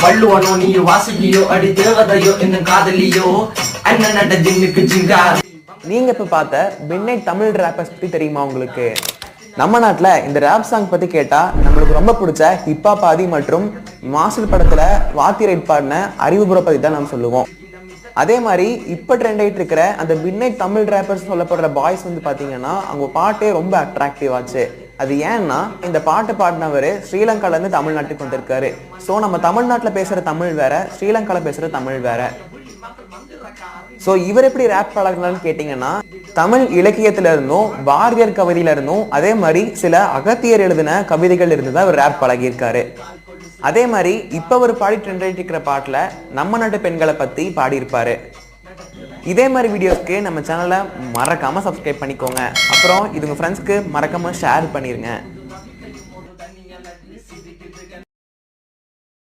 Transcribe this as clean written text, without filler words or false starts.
வள்ளுவனோ நீயோ வாசுகியோ அடி தேவதையோ இன்னும் காதலியோ அண்ணன் நட ஜிங்குக்கு ஜிங்கா. நீங்க இப்ப பார்த்த மிட்நைட் தமிழ் ரேப்பர்ஸ் பத்தி தெரியுமா உங்களுக்கு? நம்ம நாட்டுல இந்த ரேப் சாங் பத்தி கேட்டா நம்மளுக்கு ரொம்ப பிடிச்ச ஹிப்ஹாப் ஆதி மற்றும் மாஸ்டர் படத்துல வாத்தி ரைட் பாடின அறிவுபுற பத்தி தான் நம்ம சொல்லுவோம். அதே மாதிரி இப்ப ட்ரெண்ட் ஆயிட்டு இருக்கிற அந்த மிட்நைட் தமிழ் ரேப்பர்ஸ் சொல்லப்படுற பாய்ஸ் வந்து பாத்தீங்கன்னா அவங்க பாட்டே ரொம்ப அட்ராக்டிவ் ஆச்சு. அது ஏன்னா இந்த பாட்டு பாடினவர் ஸ்ரீலங்கால இருந்து தமிழ்நாட்டுக்கு வந்திருக்காரு. ஸோ நம்ம தமிழ்நாட்டில் பேசுற தமிழ் வேற, ஸ்ரீலங்கால பேசுற தமிழ் வேற. ஸோ இவர் எப்படி ரேப் பழகினான்னு கேட்டீங்கன்னா தமிழ் இலக்கியத்துல இருந்தும் பாரதியார் கவிதையில இருந்தும் அதே மாதிரி சில அகத்தியர் எழுதின கவிதைகள் இருந்து தான் அவர் ரேப் பழகியிருக்காரு. அதே மாதிரி இப்ப ஒரு பாடி ட்ரெண்ட் ஆகிட்டு இருக்கிற பாட்டுல நம்ம நாட்டு பெண்களை பத்தி பாடியிருப்பாரு. இதே மாதிரி வீடியோஸ்க்கு நம்ம சேனலை மறக்காம சப்ஸ்கிரைப் பண்ணிக்கோங்க. அப்புறம் இது உங்க ஃப்ரெண்ட்ஸ்க்கு மறக்காம ஷேர் பண்ணிருங்க.